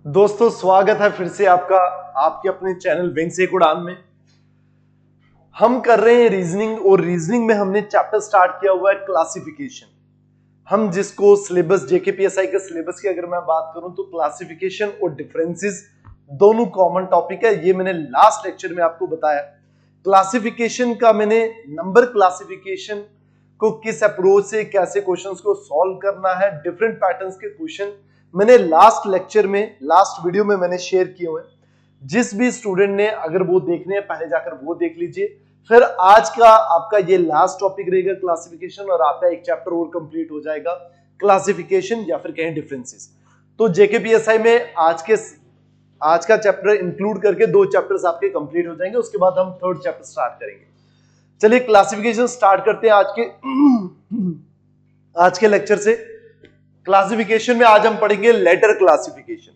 दोस्तों स्वागत है फिर से आपका आपके अपने चैनल विंग से एक उड़ान में। हम कर रहे हैं रीजनिंग और रीजनिंग में हमने चैप्टर स्टार्ट किया हुआ है क्लासिफिकेशन। हम जिसको सिलेबस जेकेपीएसआई के सिलेबस की अगर मैं बात करूं तो क्लासिफिकेशन और डिफरेंसेस दोनों कॉमन टॉपिक है। ये मैंने लास्ट लेक्चर में आपको बताया। क्लासिफिकेशन का मैंने नंबर क्लासिफिकेशन को किस अप्रोच से कैसे क्वेश्चंस को सॉल्व करना है, डिफरेंट पैटर्न्स के क्वेश्चन मैंने लास्ट लेक्चर में लास्ट वीडियो में मैंने शेयर किए हुए। जिस भी स्टूडेंट ने अगर वो देखने हैं पहले जाकर वो देख लीजिए। फिर आज का आपका ये लास्ट टॉपिक रहेगा क्लासिफिकेशन और आपका एक चैप्टर और कंप्लीट हो जाएगा क्लासिफिकेशन या फिर कहें डिफरेंसेस। तो जेकेपीएसआई में आज का चैप्टर इंक्लूड करके 2 चैप्टर्स आपके कंप्लीट हो जाएंगे। उसके बाद हम 3rd चैप्टर स्टार्ट करेंगे। चलिए क्लासिफिकेशन स्टार्ट करते हैं आज के लेक्चर से। क्लासिफिकेशन में आज हम पढ़ेंगे लेटर क्लासिफिकेशन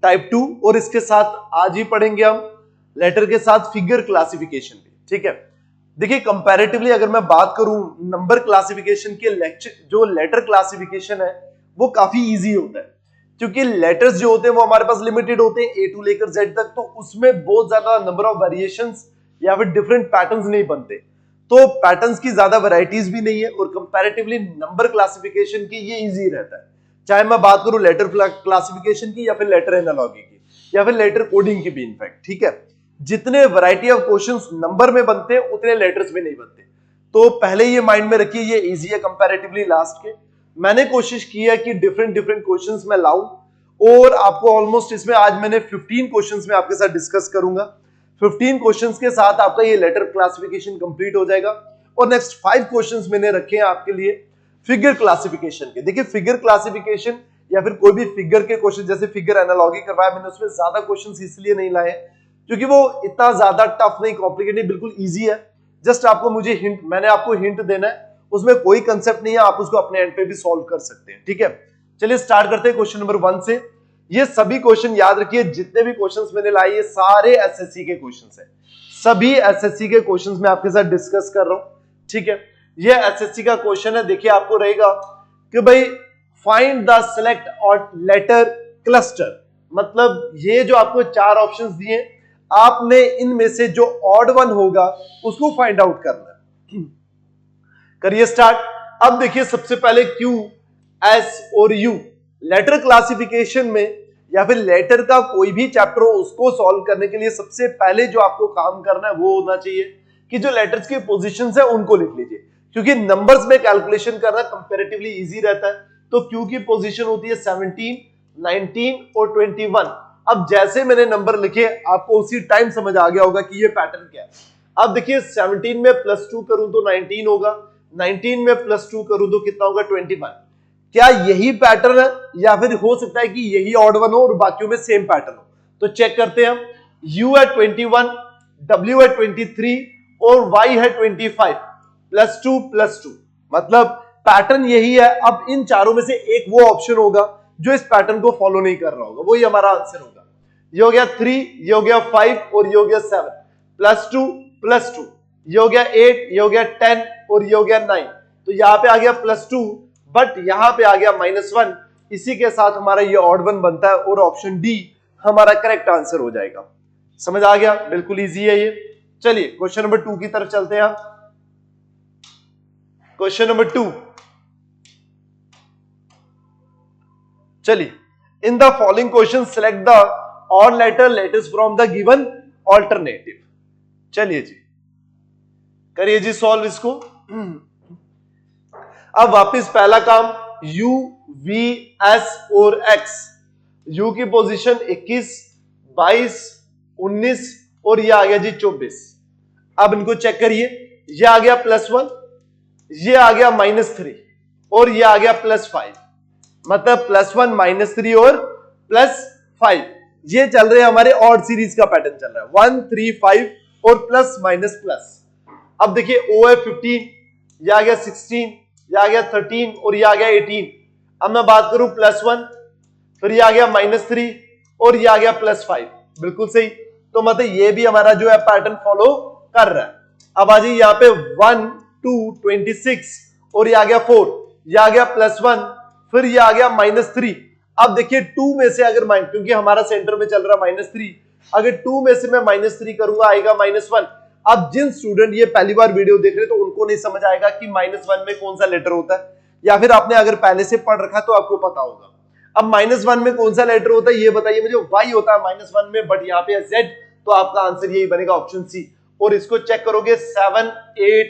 टाइप 2 और इसके साथ आज ही पढ़ेंगे हम लेटर के साथ फिगर क्लासिफिकेशन भी। ठीक है, देखिए कंपैरेटिवली अगर मैं बात करूं नंबर क्लासिफिकेशन के जो लेटर क्लासिफिकेशन है वो काफी इजी होता है, क्योंकि लेटर्स जो होते हैं वो हमारे पास लिमिटेड होते हैं A to लेकर Z तक, तो उसमें बहुत ज्यादा नंबर ऑफ वेरिएशंस या फिर डिफरेंट पैटर्न्स नहीं बनते, तो पैटर्न्स की ज्यादा वैरायटीज भी नहीं है और कंपैरेटिवली नंबर क्लासिफिकेशन की ये इजी रहता है। चाहे मैं बात करूं लेटर क्लासिफिकेशन की या फिर लेटर एनालॉजी की या फिर लेटर कोडिंग की भी इनफैक्ट। ठीक है, जितने वैरायटी ऑफ क्वेश्चंस नंबर में बनते हैं उतने लेटर्स में नहीं बनते, तो पहले ये माइंड में रखिए ये इजी है कंपैरेटिवली लास्ट के। मैंने कोशिश की है कि डिफरेंट क्वेश्चंस मैं लाऊं और आपको ऑलमोस्ट इसमें आज मैंने 15 क्वेश्चंस में आपके साथ डिस्कस करूंगा। 15 क्वेश्चंस के साथ आपका ये लेटर क्लासिफिकेशन कंप्लीट हो जाएगा और नेक्स्ट 5 क्वेश्चंस मैंने रखे हैं आपके लिए फिगर क्लासिफिकेशन के। देखिए फिगर क्लासिफिकेशन या फिर कोई भी फिगर के क्वेश्चन जैसे फिगर एनालॉजी करवाया मैंने, उसमें ज्यादा क्वेश्चंस इसलिए नहीं लाए क्योंकि वो इतना ज्यादा टफ नहीं, कॉम्प्लिकेटेड नहीं, बिल्कुल इजी है। जस्ट आपको मैंने आपको हिंट देना है, उसमें कोई कंसेप्ट नहीं है, आप उसको अपने एंड पे भी सॉल्व कर सकते हैं। ठीक है, चलिए स्टार्ट करते हैं क्वेश्चन नंबर 1 से। ये सभी क्वेश्चन याद रखिए, जितने भी क्वेश्चंस मैंने लाए ये सारे एसएससी के क्वेश्चंस हैं, सभी एसएससी के क्वेश्चंस मैं आपके साथ डिस्कस कर रहा हूं। ठीक है, ये एसएससी का क्वेश्चन है। देखिए आपको रहेगा कि भाई फाइंड द सेलेक्ट और लेटर क्लस्टर, मतलब ये जो आपको 4 ऑप्शंस दिए आपने इनमें से जो ऑड वन होगा उसको फाइंड आउट करना है। करिए स्टार्ट। अब देखिए सबसे पहले Q, S और U लेटर क्लासिफिकेशन में या फिर लेटर का कोई भी चैप्टर हो उसको सॉल्व करने के लिए सबसे पहले जो आपको काम करना है वो होना चाहिए कि जो लेटर्स की पोजीशंस है उनको लिख लीजिए, क्योंकि नंबर्स में कैलकुलेशन करना कंपैरेटिवली इजी रहता है। तो Q की पोजीशन होती है 17, 19 और 21। अब जैसे मैंने नंबर लिखे आपको उसी टाइम समझ आ गया होगा कि ये पैटर्न क्या है। अब देखिए 17 में +2 करूं तो 19 होगा, 19 में +2 करूं तो कितना होगा 21। क्या यही पैटर्न है या फिर हो सकता है कि यही ऑड वन हो और बाकियों में सेम पैटर्न हो? तो चेक करते हैं हम। U है 21, W है 23 और Y है 25, +2 मतलब पैटर्न यही है। अब इन चारों में से एक वो ऑप्शन होगा जो इस पैटर्न को फॉलो नहीं कर रहा होगा, वही हमारा आंसर होगा। ये हो गया 3, ये हो गया 5 और ये हो गया 7, +2, ये हो गया 8, ये हो गया 10 और ये हो गया 9। तो यहां पे आ गया +2 बट यहां पे आ गया -1। इसी के साथ हमारा ये ऑड वन बनता है और ऑप्शन डी हमारा करेक्ट आंसर हो जाएगा। समझ आ गया? बिल्कुल इजी है ये। चलिए क्वेश्चन नंबर 2 की तरफ चलते हैं। क्वेश्चन नंबर 2, चलिए in the following question select the odd letters from the given alternative. चलिए जी करिए जी सॉल्व इसको। अब वापस पहला काम U, V, S और X। U की पोजीशन 21, 22, 19 और ये आ गया जी 24। अब इनको चेक करिए, ये आ गया +1, ये आ गया -3 और ये आ गया +5, मतलब +1, -3 और +5। ये चल रहे हैं हमारे ऑड सीरीज का पैटर्न चल रहा है 1, 3, 5 और प्लस माइनस प्लस। अब देखिए O है 15, ये आ गया 16, ये आ गया 13 और ये आ गया 18। अब मैं बात करूं +1, फिर ये आ गया -3 और ये आ गया +5। बिल्कुल सही, तो मतलब ये भी हमारा जो है पैटर्न फॉलो कर रहा है। अब आ जाइए यहाँ पे 1, 2, 26 और ये आ गया 4, ये आ गया +1, फिर ये आ गया -3। अब देखिए 2 में से अगर क्योंकि हमारा सेंटर में चल रहा -3, अगर 2 में से मैं -3 करूंगा आएगा -1। अब जिन स्टूडेंट ये पहली बार वीडियो देख रहे हैं तो उनको नहीं समझ आएगा कि -1 में कौन सा लेटर होता है, या फिर आपने अगर पहले से पढ़ रखा तो आपको पता होगा। अब -1 में कौन सा लेटर होता है ये बताइए मुझे। y होता है -1 में, बट यहाँ पे z, तो आपका आंसर यही बनेगा ऑप्शन सी। और इसको चेक करोगे 7, 8,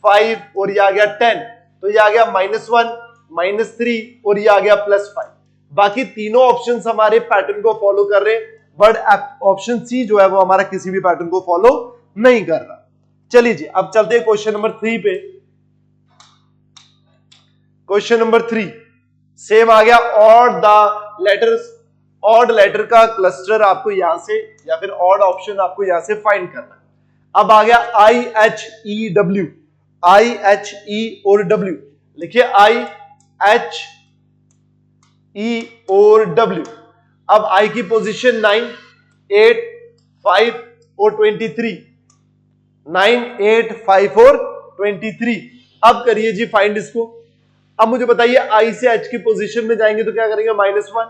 5 और ये आ गया 10, तो ये आ गया -1, -3 और ये आ गया +5। बाकी तीनों ऑप्शंस हमारे पैटर्न को फॉलो कर रहे हैं, बट ऑप्शन सी जो है वो हमारा किसी भी पैटर्न को फॉलो नहीं कर रहा। चलिए जी, अब चलते हैं क्वेश्चन नंबर 3 पे। क्वेश्चन नंबर 3 सेम आ गया। ऑड लेटर का क्लस्टर आपको यहां से, या फिर ऑड ऑप्शन आपको यहां से फाइंड करना है। अब आ गया IHEW, IHE और W। लिखिए IHE और W। अब I की पोजीशन 9, 8, 5 और 23, 9, 8, 5 और 23। अब करिए जी फाइंड इसको। अब मुझे बताइए I से H की पोजीशन में जाएंगे तो क्या करेंगे, -1,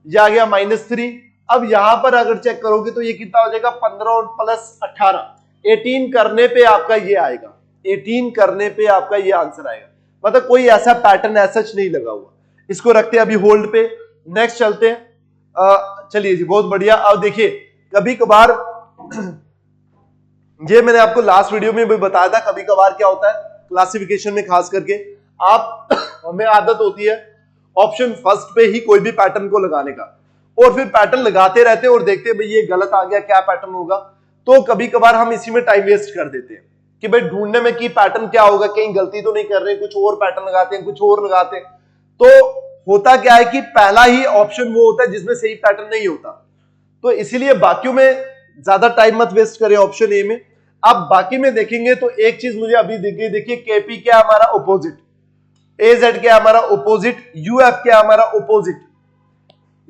ये आ गया -3। अब यहां पर अगर चेक करोगे तो ये कितना हो जाएगा, 15 और +18, 18 करने पे आपका ये आएगा, 18 करने पे आपका ये आंसर आएगा। मतलब कोई ऐसा पैटर्न ऐसा नहीं लगा हुआ। इसको रखते हैं अभी होल्ड पे, नेक्स्ट चलते हैं। चलिए जी, बहुत बढ़िया। अब देखिए कभी कभार ये मैंने आपको लास्ट वीडियो में भी बताया था, कभी कभार क्या होता है क्लासिफिकेशन में, खास करके आप हमें आदत होती है ऑप्शन फर्स्ट पे ही कोई भी पैटर्न को लगाने का, और फिर पैटर्न लगाते रहते हैं और देखते हैं भाई ये गलत आ गया, क्या पैटर्न होगा। तो कभी कभार हम इसी में टाइम वेस्ट कर देते हैं कि भाई ढूंढने में कि पैटर्न क्या होगा, कहीं गलती तो नहीं कर रहे, कुछ और पैटर्न लगाते हैं, कुछ और लगाते हैं। तो होता क्या है कि पहला ही ऑप्शन वो होता है जिसमें सही पैटर्न नहीं होता, तो इसीलिए बाकियों में ज्यादा टाइम मत वेस्ट करें ऑप्शन ए में। अब बाकी में देखेंगे तो एक चीज मुझे अभी देखिए केपी क्या हमारा ऑपोजिट, एजेड क्या हमारा ऑपोजिट, यूएफ क्या हमारा opposite,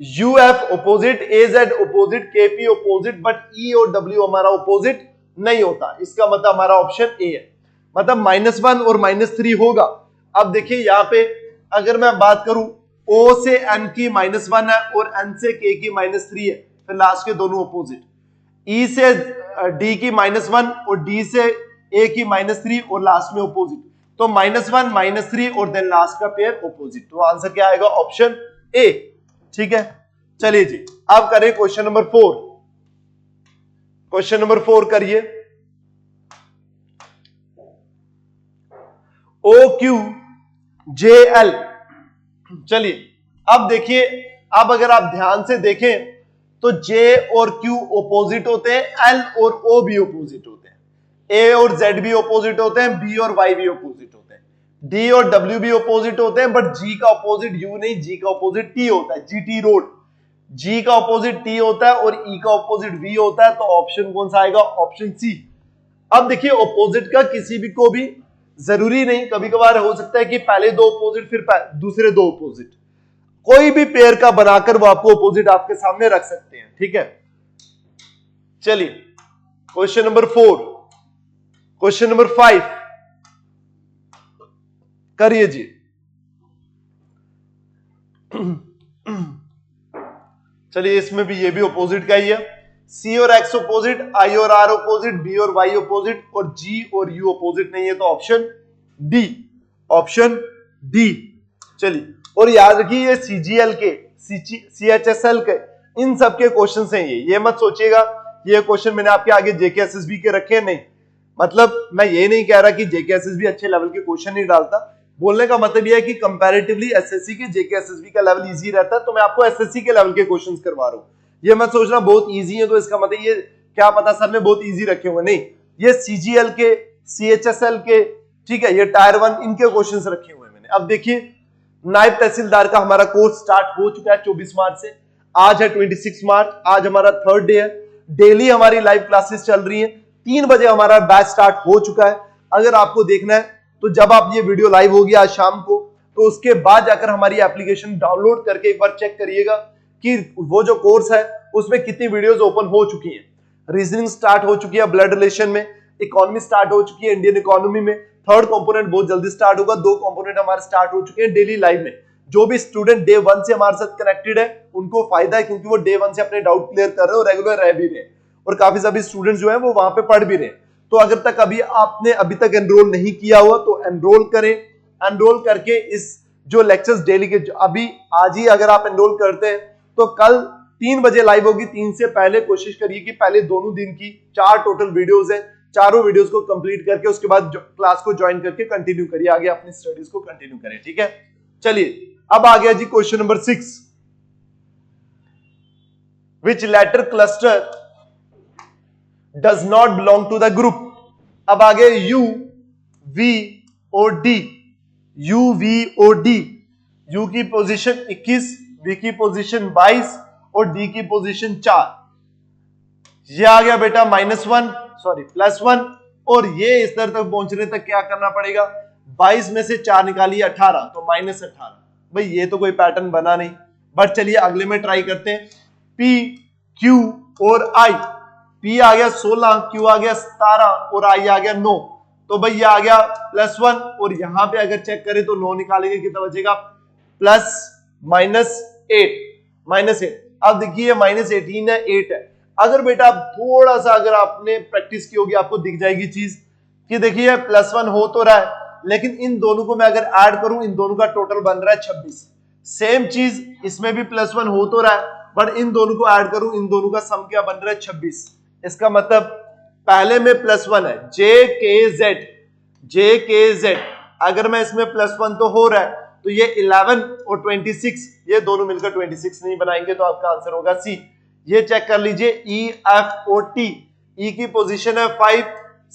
UF opposite, AZ opposite, KP opposite, but E और डब्ल्यू हमारा ऑपोजिट नहीं होता। इसका मतलब हमारा ऑप्शन ए है, मतलब -1 और -3 होगा। अब देखिए यहां पे अगर मैं बात करूं, O से N की -1 है और N से K की -3 है, फिर लास्ट के दोनों ऑपोजिट। E से D की -1 और D से A की -3 और लास्ट में ऑपोजिट, तो -1, -3 और देन लास्ट का पेयर ऑपोजिट। तो आंसर क्या आएगा, ऑप्शन ए। ठीक है, चलिए जी अब करें क्वेश्चन नंबर 4। क्वेश्चन नंबर 4 करिए। OQJL। चलिए अब देखिए, अब अगर आप ध्यान से देखें तो J और Q ऑपोजिट होते हैं, L और O भी ऑपोजिट होते हैं, A और Z भी ऑपोजिट होते हैं, B और Y भी ऑपोजिट होते हैं, D और W भी ऑपोजिट होते हैं, बट G का ऑपोजिट U नहीं, G का ऑपोजिट T होता है, GT रोड। G का ऑपोजिट T होता है और E का ऑपोजिट V होता है, तो ऑप्शन कौन सा आएगा, ऑप्शन सी। अब देखिए ऑपोजिट का किसी भी को भी जरूरी नहीं, कभी कभार हो सकता है कि पहले दो ऑपोजिट फिर दूसरे दो ऑपोजिट, कोई भी पेयर का बनाकर वो आपको ऑपोजिट आपके सामने रख सकते हैं। ठीक है, चलिए क्वेश्चन नंबर 4। क्वेश्चन नंबर 5 करिए जी। चलिए इसमें भी ये भी ऑपोजिट का ही है, C और X ऑपोजिट, I और R ऑपोजिट, B और Y ऑपोजिट और G और U ऑपोजिट नहीं है, तो ऑप्शन डी, ऑप्शन डी। चलिए, और याद रखिए ये CGL के, CHSL के, इन सब के क्वेश्चन हैं ये मत सोचिएगा ये क्वेश्चन मैंने आपके आगे जेके एसएसबी के रखे हैं, नहीं। मतलब मैं ये नहीं कह रहा कि जेके एसएसबी अच्छे लेवल के क्वेश्चन नहीं डालता, बोलने का मतलब यह है कि कंपैरेटिवली एसएससी के जेके एसएसबी का लेवल इजी रहता है, तो मैं आपको एसएससी के लेवल के क्वेश्चंस करवा रहा हूं। ये मत सोचना बहुत इजी है तो इसका मतलब ये क्या पता सर ने बहुत इजी रखे हुए, नहीं। ये सीजीएल के, सीएचएसएल के, ठीक है, ये टायर 1 इनके क्वेश्चंस रखे हुए हैं मैंने। अब देखिए नायब तहसीलदार का हमारा कोर्स स्टार्ट हो चुका है 24 मार्च से, आज है 26 मार्च, आज हमारा 3rd डे है। डेली हमारी लाइव क्लासेस चल रही हैं, 3 बजे हमारा बैच स्टार्ट हो चुका है। अगर आपको देखना है तो जब आप ये वीडियो लाइव होगी आज शाम को, तो उसके बाद जाकर हमारी एप्लीकेशन डाउनलोड करके एक बार चेक करिएगा कि वो जो कोर्स है उसमें कितनी वीडियोस ओपन हो चुकी हैं। रीजनिंग स्टार्ट हो चुकी है ब्लड रिलेशन में, इकोनॉमी स्टार्ट हो चुकी है इंडियन इकोनॉमी में, 3rd कंपोनेंट बहुत जल्दी स्टार्ट होगा, 2 कंपोनेंट हमारे स्टार्ट हो चुके हैं डेली लाइव में। जो भी स्टूडेंट डे 1 से हमारे साथ कनेक्टेड है उनको फायदा है, क्योंकि वो डे 1 से अपने डाउट क्लियर कर रहे हो, रेगुलर रह भी रहे, और काफी सभी स्टूडेंट्स जो है वो वहां पे पढ़ भी रहे। तो अगर तक आपने अभी तक एनरोल नहीं किया हुआ तो एनरोल करें। एनरोल करके इस जो लेक्चर्स डेली के अभी आज ही अगर आप एनरोल करते हैं तो कल 3 बजे लाइव होगी। 3 से पहले कोशिश करिए कि पहले दोनों दिन की 4 टोटल वीडियोस हैं, चारों वीडियोस को कंप्लीट करके उसके बाद क्लास को ज्वाइन करके कंटिन्यू करिए, आगे अपनी स्टडीज को कंटिन्यू करें। ठीक है, चलिए अब आ गया जी question number 6। Which letter cluster does not belong to the group. अब आ गया यू, वी और डी। यू, वी और डी। यू की पोजीशन 21, वी की पोजीशन 22 और डी की पोजीशन 4। ये आ गया बेटा +1 और ये इस तरह तक पहुंचने तक क्या करना पड़ेगा, 22 में से 4 निकालिए 18, तो -18। भाई ये तो कोई पैटर्न बना नहीं, बट चलिए अगले में ट्राई करते हैं। P, Q और I। P आ गया 16, Q आ गया 17 और I आ गया 9। तो भाई ये आ गया +1 और यहां पे अगर चेक करें तो 9 निकालेंगे कितना बचेगा, -8। अब देखिए -18 है, 8 है। अगर बेटा थोड़ा सा अगर आपने प्रैक्टिस की होगी आपको दिख जाएगी चीज कि देखिए +1 हो तो रहा है, लेकिन इन दोनों को मैं अगर ऐड करूं इन दोनों का टोटल बन रहा है 26। सेम चीज इसमें भी +1 हो तो रहा है, बट इन दोनों को ऐड करूं इन दोनों का सम क्या बन रहा है 26। इसका मतलब पहले में +1 है, जे के जेड। अगर मैं इसमें +1 तो हो रहा है, तो ये 11 और 26 ये दोनों मिलकर 26 नहीं बनाएंगे, तो आपका आंसर होगा सी। ये चेक कर लीजिए ई, एफ और टी। ई की पोजीशन है 5,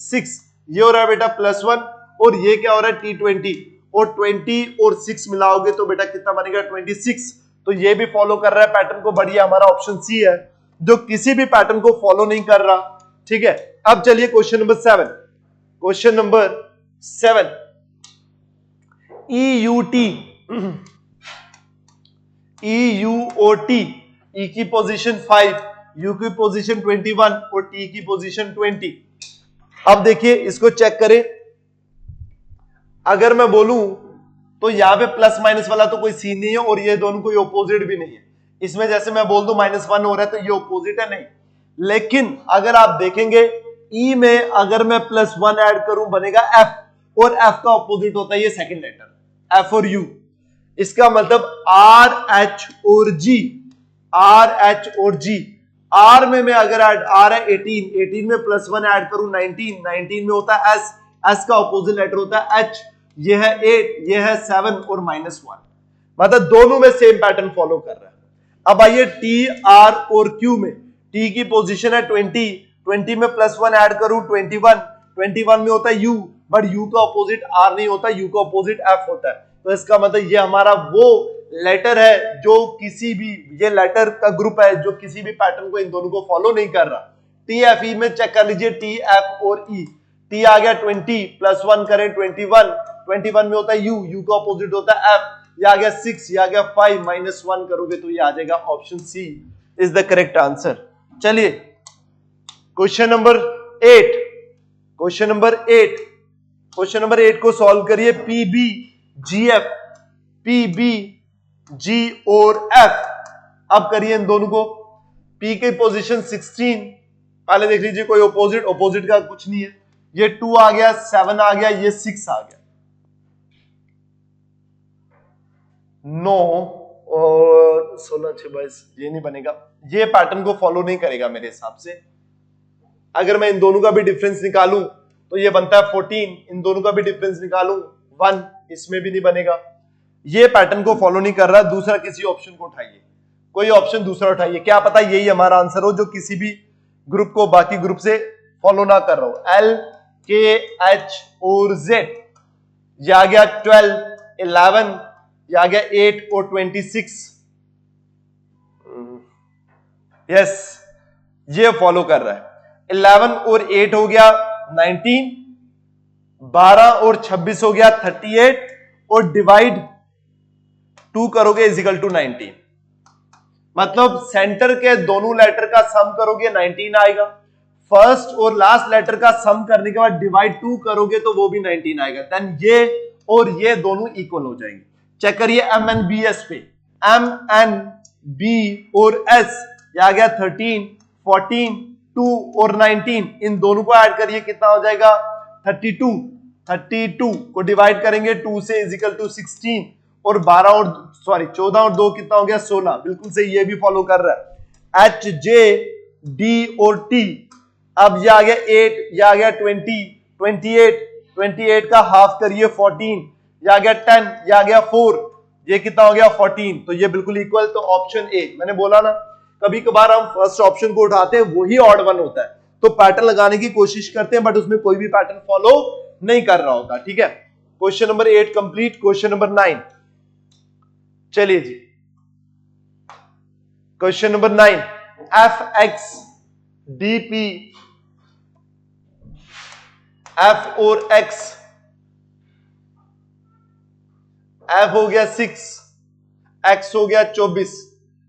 6, ये हो रहा है बेटा +1 और ये क्या हो रहा है T20, और 20 और 6 मिलाओगे तो बेटा कितना बनेगा 26। तो ये भी फॉलो कर रहा है पैटर्न को, बढ़िया। हमारा ऑप्शन सी है जो किसी भी पैटर्न को फॉलो नहीं कर रहा। ठीक है, अब चलिए question number 7। Question number 7, EUT। ई की पोजीशन 5, यू की पोजीशन 21 और टी की पोजीशन 20। अब देखिए इसको चेक करें। अगर मैं बोलूं तो यहां पे प्लस माइनस वाला तो कोई सीन नहीं है और ये दोनों कोई ऑपोजिट भी नहीं है। इसमें जैसे मैं बोल दूं -1 हो रहा है तो ये ऑपोजिट है, नहीं। लेकिन अगर आप देखेंगे ई में अगर मैं +1 ऐड करूं बनेगा एफ, और एफ का ऑपोजिट होता है ये सेकंड लेटर एफ और यू। इसका मतलब RH और G, RH और G। R में मैं अगर R है 18 में +1 ऐड करूं 19 में होता है S, S का ऑपोजिट लेटर होता है H। ये है 8, ये है 7 और -1, मतलब दोनों में सेम पैटर्न फॉलो कर रहा है। अब आइए T, R और Q में। T की पोजीशन है 20 में +1 ऐड करूं 21 में होता है U, बट U का ऑपोजिट R नहीं होता, U का ऑपोजिट F होता है। तो इसका मतलब ये हमारा वो लेटर है जो किसी भी, ये लेटर का ग्रुप है जो किसी भी पैटर्न को इन दोनों को फॉलो नहीं कर रहा। TFE में चेक कर लीजिए T, F और E। T आ गया 20 +1 करें 21 में होता है U का ऑपोजिट होता है F। ये आ गया 6, ये आ गया 5, -1 करोगे तो ये आ जाएगा option C is the correct answer. चलिए क्वेश्चन नंबर 8। क्वेश्चन नंबर 8 को सॉल्व करिए। PBGF, PBG और F। अब करिए इन दोनों को। P की पोजीशन 16, पहले देख लीजिए कोई ऑपोजिट का कुछ नहीं है। ये 2 आ गया, 7 आ गया, ये 6 आ गया। 9 और 16, 6, 22 ये नहीं बनेगा, ये पैटर्न को फॉलो नहीं करेगा मेरे हिसाब से। अगर मैं इन दोनों का भी डिफरेंस निकालूं तो ये बनता है 14, इन दोनों का भी डिफरेंस निकालूं 1, इसमें भी नहीं बनेगा। ये पैटर्न को फॉलो नहीं कर रहा। दूसरा किसी ऑप्शन को उठाइए, कोई ऑप्शन दूसरा उठाइए, क्या पता यही हमारा आंसर हो जो किसी भी ग्रुप को बाकी ग्रुप से फॉलो ना कर रहा हो। L, K, H और Z। ये आ गया 12, 11, ये आ गया 8 और 26। यस, ये फॉलो कर रहा है। 11 और 8 हो गया 19, 12 और 26 हो गया 38, और डिवाइड 2 करोगे इजिकल टू 19। मतलब सेंटर के दोनों लेटर का सम करोगे 19 आएगा। फर्स्ट और लास्ट लेटर का सम करने के बाद डिवाइड 2 करोगे तो वो भी 19 आएगा। देन ये और ये दोनों इक्वल हो जाएंगे। चेक करिए एम एन बी एस पे, एम एन बी और एस, आ गया 13, 14, 2 और 19, इन दोनों को ऐड करिए कितना हो जाएगा 32, 32 को डिवाइड करेंगे 2 से इजिकल टू 16 और 14 और 2 कितना हो गया 16, बिल्कुल सही, ये भी फॉलो कर रहा है। एच जे डी और टी, अब ये आ गया 8, ये आ गया 20, 28 का हाफ करिए 14, ये आ गया 10, ये आ गया 4, ये कितना हो गया 14, तो ये बिल्कुल इक्वल, तो ऑप्शन ए, मैंने बोला ना कभी कभार हम फर्स्ट ऑप्शन को उठाते हैं वही ऑड वन होता है, तो पैटर्न लगाने की कोशिश करते हैं बट उसमें कोई भी पैटर्न फॉलो नहीं कर रहा होता, ठीक है। Question number 8 complete. Question number 9, चलिए जी, question number 9, F X D P, F और एक्स, एफ हो गया 6, एक्स हो गया 24,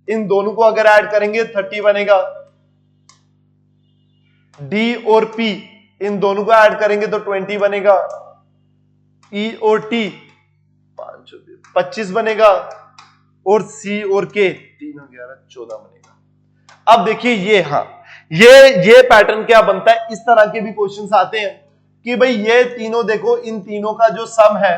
इन दोनों को अगर ऐड करेंगे 30 बनेगा, डी और पी, इन दोनों को ऐड करेंगे तो 20 बनेगा, ई और टी 25 बनेगा, और सी और के 3 और 11 14 बनेगा। अब देखिए ये, हाँ ये पैटर्न क्या बनता है, इस तरह के भी क्वेश्चंस आते हैं कि भाई ये तीनों देखो, इन तीनों का जो सम है,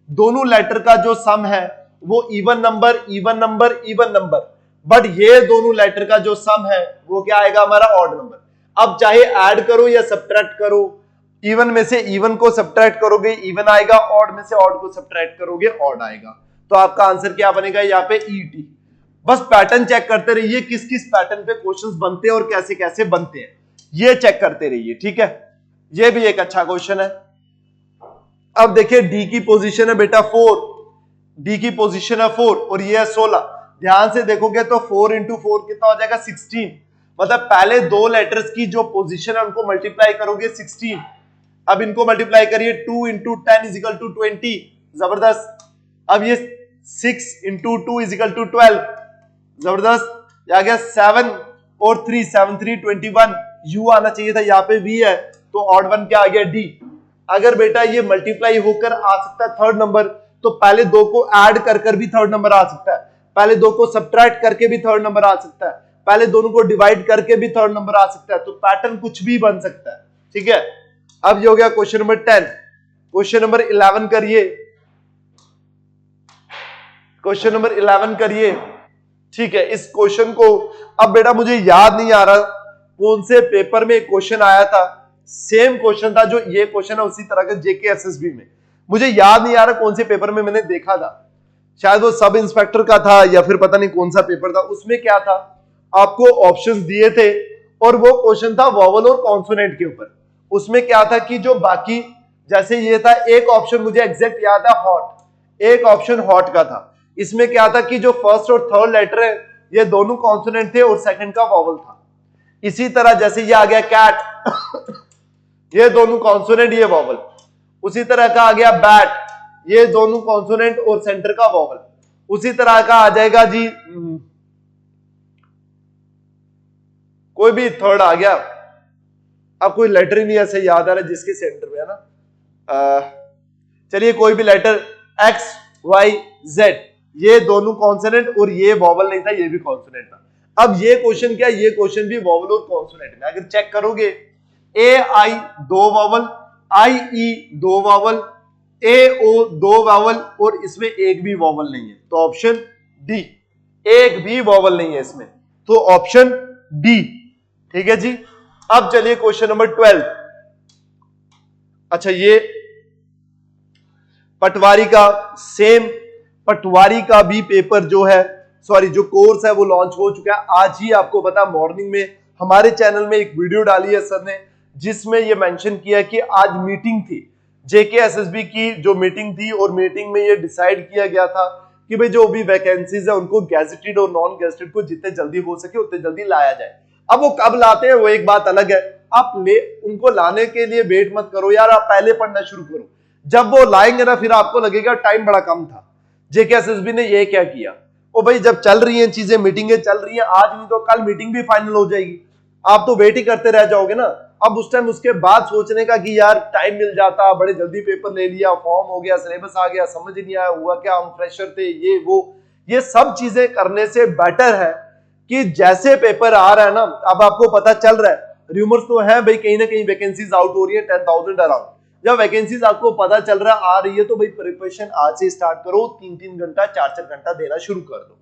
दोनों लेटर का जो सम है वो even number even number even number, but ये दोनों लेटर का जो सम है वो क्या आएगा हमारा ऑड नंबर। अब चाहे ऐड करो या सब्ट्रैक्ट करो, इवन में से इवन को सब्ट्रैक्ट करोगे इवन आएगा, ऑड में से ऑड को सब्ट्रैक्ट करोगे ऑड आएगा, तो आपका आंसर क्या बनेगा यहाँ पे ईटी। बस पैटर्न चेक करते रहिए, किस किस पैटर्न पे क्वेश्चंस बनते हैं और कैसे कैसे बनते हैं, ये चेक करते रहिए, ठीक है। ये भी एक अच्छा क्वेश्चन है। अब देखिए डी की पोजीशन है बेटा 4, डी की पोजीशन है 4 और ये है 16, ध्यान से देखोगे तो 4 इंटू 4 कितना हो जाएगा 16, मतलब पहले दो लेटर्स की जो पोजीशन है उनको मल्टीप्लाई करोगे 16, अब इनको मल्टीप्लाई करिए 2 इंटू 10 इज इक्वल टू 20, जबरदस्त। अब ये 6 इंटू 2 इज इक्वल टू 12, जबरदस्त। आ गया 7 और 3, 7 3 21, यू आना चाहिए था, यहाँ पे वी है, तो ऑड वन क्या आ गया डी। अगर बेटा ये मल्टीप्लाई होकर आ सकता है थर्ड नंबर, तो पहले दो को ऐड कर भी थर्ड नंबर आ सकता है, पहले दो को सब्ट्रैक्ट करके भी थर्ड नंबर आ सकता है, पहले दोनों को डिवाइड करके भी थर्ड नंबर आ सकता है, तो पैटर्न कुछ भी बन सकता है, ठीक है। अब ये हो गया क्वेश्चन नंबर 10। क्वेश्चन नंबर 11 करिए, क्वेश्चन नंबर 11 करिए, ठीक है। इस क्वेश्चन को अब बेटा मुझे याद नहीं आ रहा कौन से पेपर में क्वेश्चन आया था, सेम क्वेश्चन था जो ये क्वेश्चन है उसी तरह का जेके एसएसबी में, मुझे याद नहीं आ रहा कौन से पेपर में मैंने देखा था, शायद वो सब इंस्पेक्टर का था या फिर पता नहीं कौन सा पेपर था। उसमें क्या था, आपको ऑप्शंस दिए थे और वो क्वेश्चन था वोवल और कॉन्सोनेंट के ऊपर। उसमें क्या था कि जो बाकी, जैसे ये था, एक ऑप्शन मुझे एग्जैक्ट याद है हॉट, एक ऑप्शन हॉट का था। इसमें क्या था कि जो फर्स्ट और थर्ड लेटर है ये दोनों कॉन्सोनेंट थे और सेकंड का वोवल था। इसी तरह जैसे ये आ गया कैट ये दोनों कॉन्सोनेंट ये वोवल, उसी तरह का आ गया बैट, ये दोनों कॉन्सोनेंट और सेंटर का वोवल, उसी तरह का आ जाएगा जी कोई भी थर्ड आ गया, अब कोई लेटर ही नहीं ऐसे याद आ रहा जिसके सेंटर में है ना, चलिए कोई भी लेटर एक्स वाई जेड, ये दोनों कॉन्सोनेंट और ये वोवल नहीं था, ये भी कॉन्सोनेंट था। अब ये क्वेश्चन क्या, ये क्वेश्चन भी वोवल और कॉन्सोनेंट में, अगर चेक करोगे ए आई 2 वोवल, आई ई 2 वोवल, ए ओ 2 वोवल और इसमें एक भी वोवल नहीं है, तो ऑप्शन डी, एक भी वोवल नहीं है इसमें, तो ऑप्शन डी, ठीक है जी। अब चलिए क्वेश्चन नंबर 12। अच्छा ये पटवारी का, सेम पटवारी का भी पेपर जो है, सॉरी जो कोर्स है वो लॉन्च हो चुका है आज ही। आपको पता मॉर्निंग में हमारे चैनल में एक वीडियो डाली है सर ने, जिसमें ये मेंशन किया कि आज मीटिंग थी जेके एसएसबी की, जो मीटिंग थी और मीटिंग में ये डिसाइड किया गया था कि भाई जो भी वैकेंसीज है उनको गैजेटेड और नॉन गैजेटेड को जितने जल्दी हो सके उतने जल्दी लाया जाए। अब वो कब लाते हैं वो एक बात अलग है, आप उनको लाने के लिए वेट मत करो यार, आप पहले पढ़ना शुरू करो, जब वो लाएंगे ना फिर आपको लगेगा टाइम बड़ा कम था। जेके एसएसबी ने ये क्या किया, ओ भाई जब चल रही हैं चीजें, मीटिंगें चल रही हैं, आज नहीं तो कल मीटिंग भी फाइनल हो जाएगी, आप तो वेट ही करते रह जाओगे ना। अब उस टाइम उसके बाद सोचने का कि यार टाइम मिल जाता, बड़े जल्दी पेपर ले लिया, फॉर्म हो गया, सिलेबस आ गया, समझ ही नहीं आया हुआ क्या, हम फ्रेशर थे, ये वो, ये सब चीजें करने से बेटर है कि जैसे पेपर आ रहा है ना, अब आपको पता चल रहा है, रूमर्स तो है भाई कहीं ना कहीं वैकेंसीज आउट हो रही है 10,000 अराउंड। जब वैकेंसीज आपको पता चल रहा है आ रही है तो भाई प्रिपरेशन आज से स्टार्ट करो, 3-3 घंटा 4-4 घंटा देना शुरू कर दो।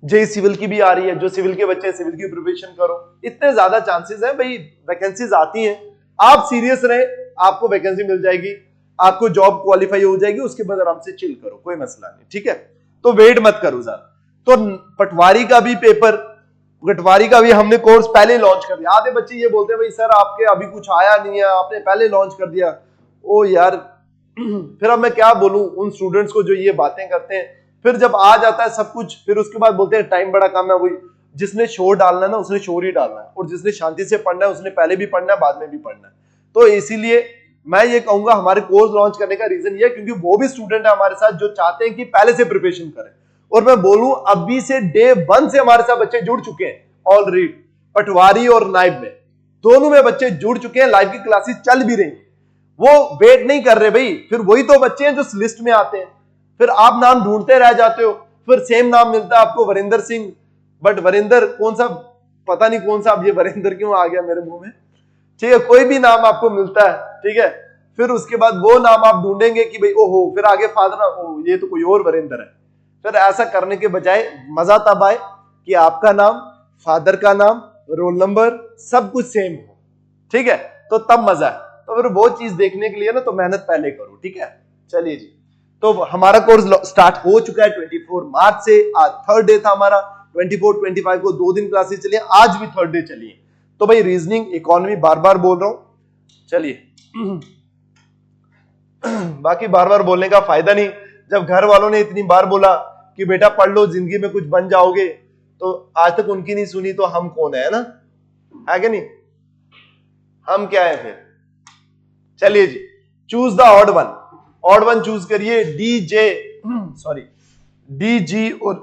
जे सिविल की भी आ रही है, जो सिविल के बच्चे सिविल की प्रिपरेशन करो, इतने ज्यादा चांसेस है भाई, वैकेंसीज आती हैं, आप सीरियस रहे, आपको वैकेंसी मिल जाएगी, आपको जॉब क्वालिफाई हो जाएगी, उसके बाद आराम से चिल करो, कोई मसला नहीं, ठीक है। तो वेट मत करो ज्यादा। तो पटवारी का भी पेपर, पटवारी का भी हमने कोर्स पहले लॉन्च कर दिया। आधे बच्चे ये बोलते हैं भाई सर आपके अभी कुछ आया नहीं है, आपने पहले लॉन्च कर दिया। ओ यार फिर अब मैं क्या बोलूं उन स्टूडेंट्स को जो ये बातें करते हैं, फिर जब आ जाता है सब कुछ, फिर उसके बाद बोलते हैं टाइम बड़ा कम है। वही जिसने शोर डालना है ना, उसने शोर ही डालना है, और जिसने शांति से पढ़ना है उसने पहले भी पढ़ना है, बाद में भी पढ़ना है। तो इसीलिए मैं ये कहूंगा हमारे कोर्स लॉन्च करने का रीजन ये है क्योंकि वो भी स्टूडेंट है हमारे साथ जो चाहते हैं कि पहले से प्रिपरेशन करें। और मैं बोलूं अभी से डे 1 से हमारे साथ बच्चे जुड़ चुके हैं ऑलरेडी, पटवारी और नाइब में, दोनों में बच्चे जुड़ चुके हैं, लाइव की क्लासेस चल भी रही हैं। वो वेट नहीं कर रहे भाई, फिर वही तो बच्चे हैं जो लिस्ट में आते हैं, फिर आप नाम ढूंढते रह जाते हो, फिर सेम नाम मिलता है आपको वरिंदर सिंह, बट वरिंदर कौन सा, पता नहीं कौन सा, अब ये वरिंदर क्यों आ गया मेरे मुंह में, ठीक है, कोई भी नाम आपको मिलता है, ठीक है, फिर उसके बाद वो नाम आप ढूंढेंगे कि भाई ओहो, फिर आगे फादर, ओ ये तो कोई और वरिंदर है। फिर ऐसा करने के बजाय मजा तब आए कि आपका नाम, फादर का नाम, रोल नंबर सब कुछ सेम हो, ठीक है, तो तब मजा है। तो फिर वो चीज देखने के लिए ना तो मेहनत पहले करो, ठीक है। चलिए जी, तो हमारा कोर्स स्टार्ट हो चुका है 24 मार्च से, आज थर्ड डे था हमारा, 24-25 को 2 दिन क्लासेस चली, आज भी थर्ड डे चली है। तो भाई रीजनिंग, इकोनॉमी बार बार बोल रहा हूं, चलिए बाकी बार बार बोलने का फायदा नहीं, जब घर वालों ने इतनी बार बोला कि बेटा पढ़ लो जिंदगी में कुछ बन जाओगे, तो आज तक उनकी नहीं सुनी तो हम कौन है ना, है कि नहीं, हम क्या है फिर। चलिए जी, choose the odd one, odd one choose करिए, D J sorry D G और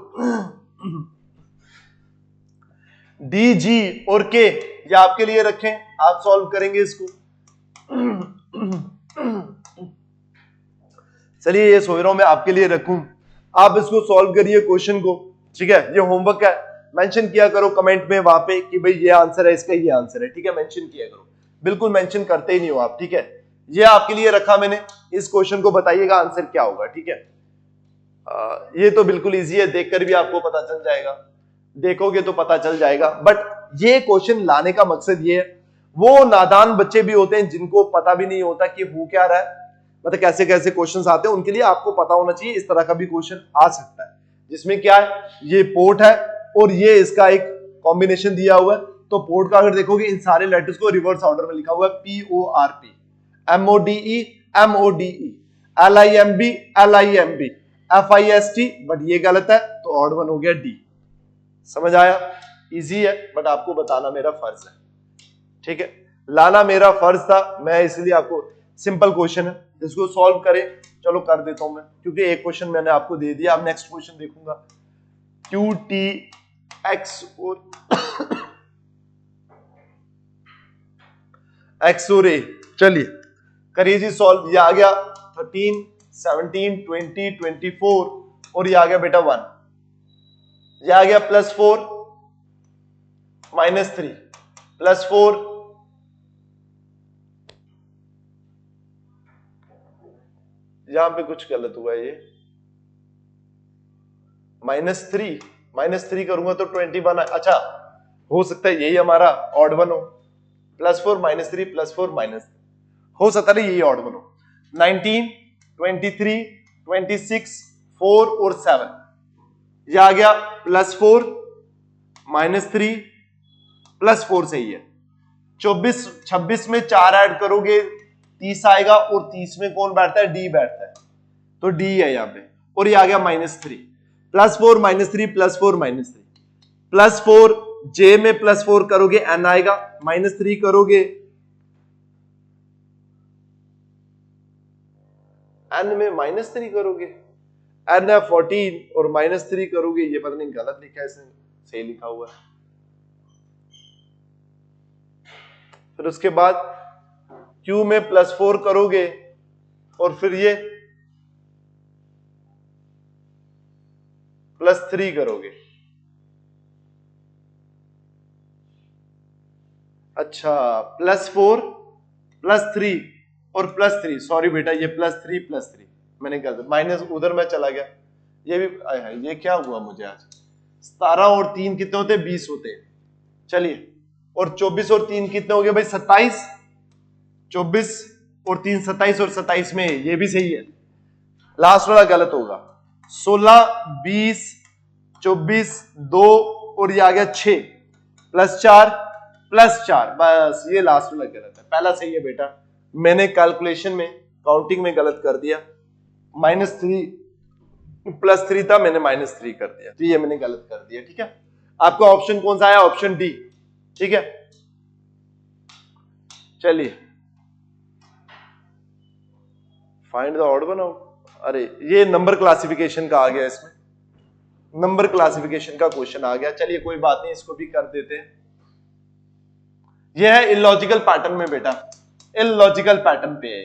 डी जी और के, ये आपके लिए रखें, आप सॉल्व करेंगे इसको। चलिए ये सोच रहा हूं मैं आपके लिए रखूं, आप इसको सॉल्व करिए क्वेश्चन को, ठीक है। ये होमवर्क है, मेंशन किया करो कमेंट में वहां पे कि भाई ये आंसर है, इसका ये आंसर है, ठीक है, मेंशन किया करो, बिल्कुल मेंशन करते ही नहीं हो आप, ठीक है। ये आपके लिए रखा मैंने, इस क्वेश्चन को बताइएगा आंसर क्या होगा, ठीक है। ये तो बिल्कुल इजी है, देखकर भी आपको पता चल जाएगा, देखोगे तो पता चल जाएगा, बट ये क्वेश्चन लाने का मकसद ये है, वो नादान बच्चे भी होते हैं जिनको पता भी नहीं होता कि हो क्या रहा है, मतलब कैसे कैसे क्वेश्चंस आते हैं, उनके लिए आपको पता होना चाहिए इस तरह का भी क्वेश्चन आ सकता है, जिसमें क्या है, ये पोर्ट है और ये इसका एक कॉम्बिनेशन दिया हुआ है। तो पोर्ट का अगर देखोगे इन सारे लेटर्स को रिवर्स ऑर्डर में लिखा हुआ है, PORP, MODE, MODE, LIMB, LIMB, FIST, but ये गलत है, तो ऑड वन हो गया D। समझ आया, इजी है, बट आपको बताना मेरा फर्ज है, ठीक है, लाना मेरा फर्ज था, मैं इसलिए आपको, सिंपल क्वेश्चन है, इसको सॉल्व करें, चलो कर देता हूं मैं, क्योंकि एक क्वेश्चन मैंने आपको दे दिया, अब नेक्स्ट क्वेश्चन देखूंगा, QT और X और A, चलिए करिए जी सॉल्व। ये आ गया 13, 17, 20, 24 और ये आ गया बेटा 1, ये आ गया +4 -3 +4 यहां पे कुछ गलत हुआ है, ये -3 करूंगा तो 21, अच्छा हो सकता है यही हमारा ऑड वन हो, +4 -3 +4 -3, हो सकता है यही ऑड वन हो। 19, 23, 26, 4 और 7, यह आ गया +4 -3 +4 सही है। 26 में 4 ऐड करोगे 30 आएगा, और 30 में कौन बैठता है, D बैठता है, तो D है यहां पे, और ये आ गया -3, +4 -3 +4 -3 +4, J में +4 करोगे N आएगा, -3 करोगे N में -3 करोगे N है 14, और -3 करोगे, ये पता नहीं गलत लिखा है इसने, सही लिखा हुआ है, फिर उसके बाद Q में +4 करोगे और फिर ये +3 करोगे। अच्छा, +4 +3 और +3, सॉरी बेटा ये +3 मैंने गलत, माइनस उधर में चला गया। ये भी ये क्या हुआ मुझे आज, 17 और 3 कितने होते हैं, 20 होते हैं। चलिए, और 24 और 3 कितने हो गए भाई, 27। 24 और 3 27, और 27 में ये भी सही है, लास्ट वाला गलत होगा। 16 20 24 2 और ये आ गया 6 +4 +4, बस ये लास्ट वाला गलत है, पहला सही है बेटा। मैंने कैलकुलेशन में काउंटिंग में गलत कर दिया, -3 +3 था, मैंने -3 कर दिया, तो ये मैंने गलत कर दिया। ठीक है, आपका ऑप्शन कौन सा आया, ऑप्शन डी। ठीक है, चलिए find the odd one out. अरे ये नंबर क्लासिफिकेशन का आ गया, इसमें नंबर क्लासिफिकेशन का क्वेश्चन आ गया। चलिए कोई बात नहीं, इसको भी कर देते हैं। यह है इलॉजिकल पैटर्न में बेटा, इलॉजिकल पैटर्न पे है।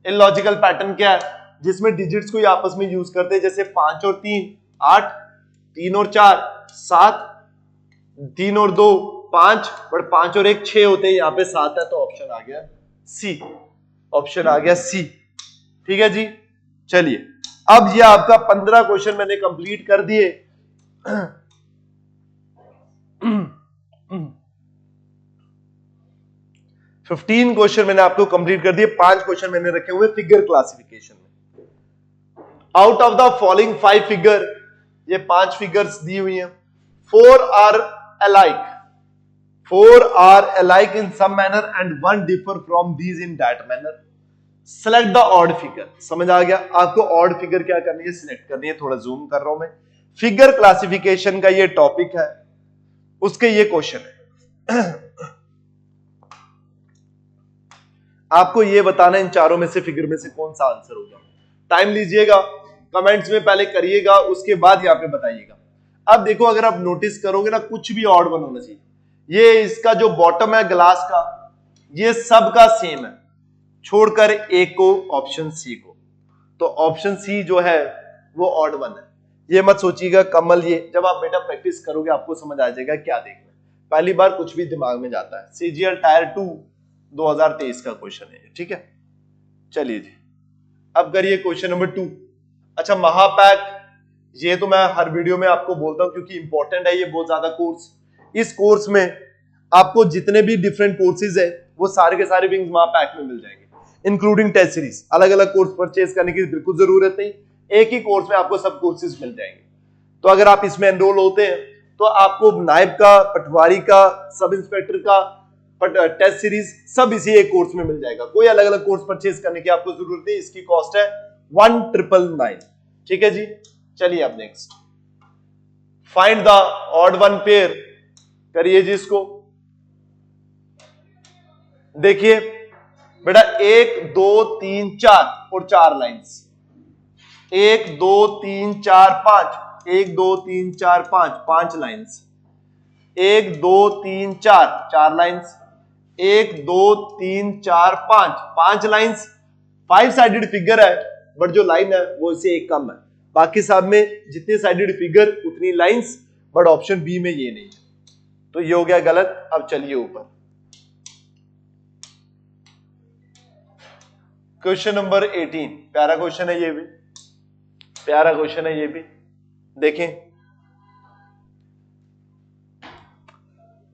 इलॉजिकल पैटर्न क्या है, जिसमें डिजिट्स को ही आपस में यूज करते हैं, जैसे 5 और 3 8, 3 और 4 7, 3 और 2 5, बट 5 और 1 6 होते हैं, यहाँ पे 7 है, तो ऑप्शन आ गया सी, ऑप्शन आ गया सी। ठीक है जी, चलिए अब ये आपका 15 क्वेश्चन मैंने कंप्लीट कर दिए। 15 क्वेश्चन मैंने आपको कंप्लीट कर दिए, 5 क्वेश्चन मैंने रखे हुए फिगर क्लासिफिकेशन में। Out of the following 5 figure, ये 5 फिगर्स दी हुई हैं, 4 are alike, 4 are alike in some manner and 1 differ from these in that manner. Select the odd figure, समझ आ गया आपको, ऑड फिगर क्या करनी है, सिलेक्ट करनी है। थोड़ा जूम कर रहा हूं मैं, फिगर क्लासिफिकेशन का ये टॉपिक है, उसके ये क्वेश्चन है। आपको ये बताना इन चारों में से फिगर में से कौन सा आंसर होगा। टाइम लीजिएगा, कमेंट्स में पहले करिएगा, उसके बाद यहाँ पे बताइएगा। अब देखो, अगर आप नोटिस करोगे ना, कुछ भी ऑड वन होना चाहिए। ये इसका जो बॉटम है ग्लास का, ये सबका सेम है, छोड़कर ए को, ऑप्शन सी को। तो ऑप्शन सी जो है वो ऑड वन है। ये मत सोचिएगा कमल, ये जब आप बेटा प्रैक्टिस करोगे आपको समझ आ जाएगा क्या देखना है। पहली बार कुछ भी दिमाग में जाता है। सीजीएल टायर 2 2023 का क्वेश्चन है, ठीक है। चलिए जी, अब करिए क्वेश्चन नंबर 2। अच्छा, महापैक, ये तो मैं हर वीडियो में आपको बोलता हूं क्योंकि इंपॉर्टेंट है ये बहुत ज्यादा कोर्स। इस कोर्स में आपको जितने भी डिफरेंट कोर्सेज है वो सारे के सारे विंग्स महापैक में मिल जाएंगे, इंक्लूडिंग टेस्ट सीरीज। अलग अलग कोर्स परचेज करने की बिल्कुल जरूरत नहीं, एक ही कोर्स में आपको सब कोर्सेज मिल जाएंगे। तो अगर आप इसमें एनरोल होते हैं तो आपको नायब का, पटवारी का, सब इंस्पेक्टर का, टेस्ट सीरीज सब इसी एक कोर्स में मिल जाएगा। कोई अलग अलग कोर्स परचेज करने की आपको जरूरत नहीं। इसकी कॉस्ट है 1999। ठीक है जी, चलिए अब next, find the odd one pair. करिए जी इसको। देखिए बेटा, 1 2 3 4 और 4 lines, 1 2 3 4 5, 1 2 3 4 5, 5 lines, 1 2 3 4, 4 lines, 1 2 3 4 5, 5 lines. 5 sided figure है, बट जो लाइन है वो इससे एक कम है। बाकी सब में जितने साइडेड फिगर उतनी लाइंस, बट ऑप्शन बी में ये नहीं है, तो ये हो गया गलत। अब चलिए ऊपर, क्वेश्चन नंबर 18। प्यारा क्वेश्चन है ये भी, प्यारा क्वेश्चन है ये भी। देखें,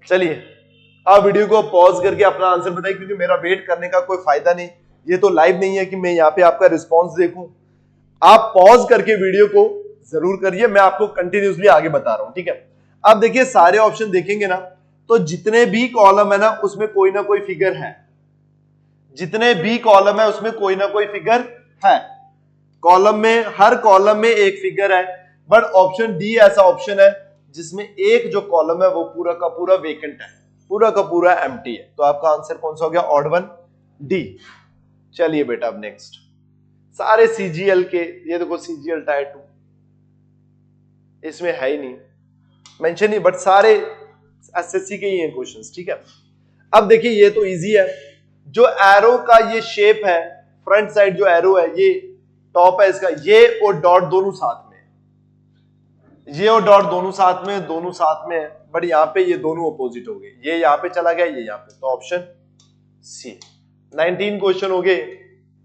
चलिए आप वीडियो को पॉज करके अपना आंसर बताइए, क्योंकि मेरा वेट करने का कोई फायदा नहीं। ये तो लाइव नहीं है कि मैं यहाँ पे आपका रिस्पॉन्स देखूं। आप पॉज करके वीडियो को जरूर करिए, मैं आपको कंटिन्यूसली आगे बता रहा हूं, ठीक है। अब देखिए, सारे ऑप्शन देखेंगे ना, तो जितने भी कॉलम है ना उसमें कोई ना कोई फिगर है, जितने भी कॉलम है उसमें कोई ना कोई फिगर है। कॉलम में, हर कॉलम में एक फिगर है, बट ऑप्शन डी ऐसा ऑप्शन है जिसमें एक जो कॉलम है वो पूरा का पूरा वेकेंट है, पूरा का पूरा एम्प्टी है। तो आपका आंसर कौन सा हो गया, ऑड वन, डी। चलिए बेटा अब नेक्स्ट, सारे सीजीएल के, ये देखो सीजीएल टायर 2, इसमें है ही नहीं मेंशन नहीं, बट सारे एसएससी के ही हैं क्वेश्चंस, ठीक है। अब देखिए ये तो इजी है, जो एरो का ये शेप है, फ्रंट साइड जो एरो है, ये टॉप है इसका, ये और डॉट दोनों साथ में, ये और डॉट दोनों साथ में है, बट यहाँ पे ये दोनों अपोजिट हो गए, ये यहाँ पे चला गया, ये यहाँ पे, तो ऑप्शन सी। 19 क्वेश्चन हो गए।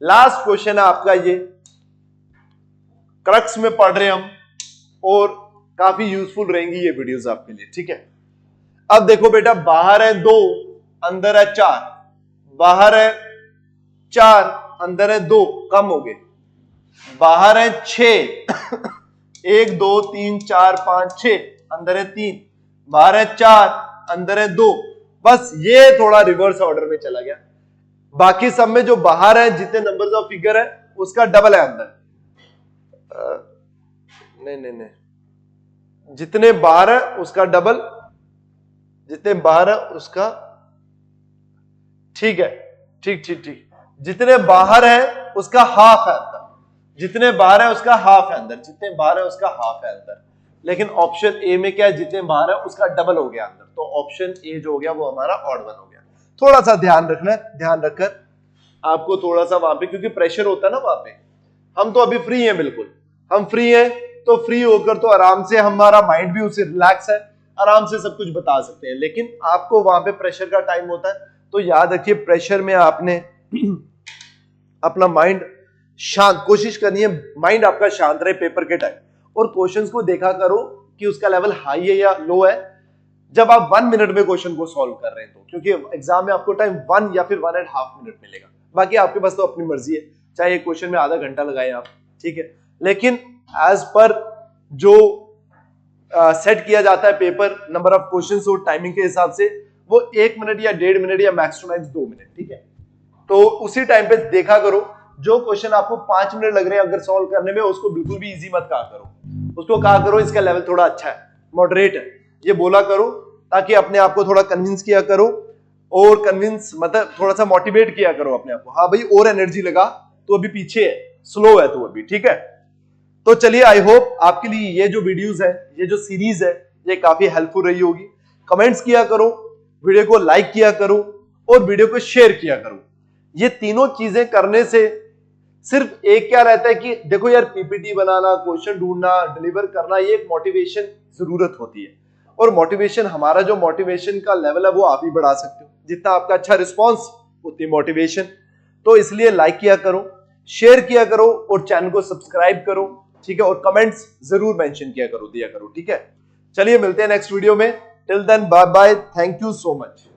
लास्ट क्वेश्चन है आपका ये, क्रक्स में पढ़ रहे हम और काफी यूजफुल रहेंगी ये वीडियोस आपके लिए, ठीक है। अब देखो बेटा, बाहर है 2, अंदर है 4, बाहर है 4, अंदर है 2, कम हो गए, बाहर है 6 1 2 3 4 5 6, अंदर है 3, बाहर है 4, अंदर है 2, बस ये थोड़ा रिवर्स ऑर्डर में चला गया। बाकी सब में जो बाहर है, जितने नंबर्स ऑफ फिगर है उसका डबल है अंदर, नहीं, जितने बाहर है उसका डबल, जितने बाहर है उसका, ठीक है, ठीक, जितने बाहर है उसका हाफ है अंदर, जितने बाहर है उसका हाफ है अंदर, जितने बाहर है उसका हाफ है अंदर। लेकिन ऑप्शन ए में क्या है, जितने बाहर है उसका डबल हो गया अंदर, तो ऑप्शन ए जो हो गया वो हमारा ऑड वन हो गया। थोड़ा सा ध्यान रखना है, ध्यान रखकर आपको थोड़ा सा वहां पे, क्योंकि प्रेशर होता है ना वहां पे, हम तो अभी फ्री हैं, बिल्कुल हम फ्री हैं, तो फ्री होकर तो आराम से हमारा माइंड भी उसे रिलैक्स है, आराम से सब कुछ बता सकते हैं। लेकिन आपको वहां पे प्रेशर का टाइम होता है, तो याद रखिए प्रेशर में आपने अपना माइंड शांत, कोशिश करनी है माइंड आपका शांत रहे पेपर के टाइम, और क्वेश्चंस को देखा करो कि उसका लेवल हाई है या लो है, जब आप 1 मिनट में क्वेश्चन को सॉल्व कर रहे हैं, तो क्योंकि एग्जाम में आपको टाइम 1 या फिर 1.5 मिनट मिलेगा, बाकी आपके पास तो अपनी मर्जी है, चाहे एक क्वेश्चन में आधा घंटा लगाए आप, ठीक है। लेकिन एज पर जो सेट किया जाता है पेपर, नंबर ऑफ क्वेश्चंस और टाइमिंग के हिसाब से, वो 1 मिनट या 1.5 मिनट या मैक्स टू मैक्स 2 मिनट, ठीक है। तो उसी टाइम पे देखा करो, जो क्वेश्चन आपको 5 मिनट लग रहे हैं अगर सॉल्व करने में, उसको बिल्कुल भी इजी मत कहा करो, उसको कहा करो इसका लेवल थोड़ा अच्छा है, मॉडरेट है, ये बोला करो, ताकि अपने आप को थोड़ा कन्विंस किया करो, और कन्विंस मतलब थोड़ा सा मोटिवेट किया करो अपने आप को, हाँ भाई और एनर्जी लगा, तो अभी पीछे है, स्लो है तो अभी, ठीक है। तो चलिए, आई होप आपके लिए ये जो वीडियोस है, ये जो सीरीज है, ये काफी हेल्पफुल रही होगी। कमेंट्स किया करो, वीडियो को लाइक किया करो, और वीडियो को शेयर किया करो। ये तीनों चीजें करने से सिर्फ एक क्या रहता है कि देखो यार, पीपीटी बनाना, क्वेश्चन ढूंढना, डिलीवर करना, ये एक मोटिवेशन जरूरत होती है, और मोटिवेशन, हमारा जो मोटिवेशन का लेवल है वो आप ही बढ़ा सकते हो, जितना आपका अच्छा रिस्पॉन्स उतनी मोटिवेशन। तो इसलिए लाइक किया करो, शेयर किया करो, और चैनल को सब्सक्राइब करो, ठीक है, और कमेंट्स जरूर मेंशन किया करो, दिया करो, ठीक है। चलिए मिलते हैं नेक्स्ट वीडियो में, till then bye bye, thank you so much.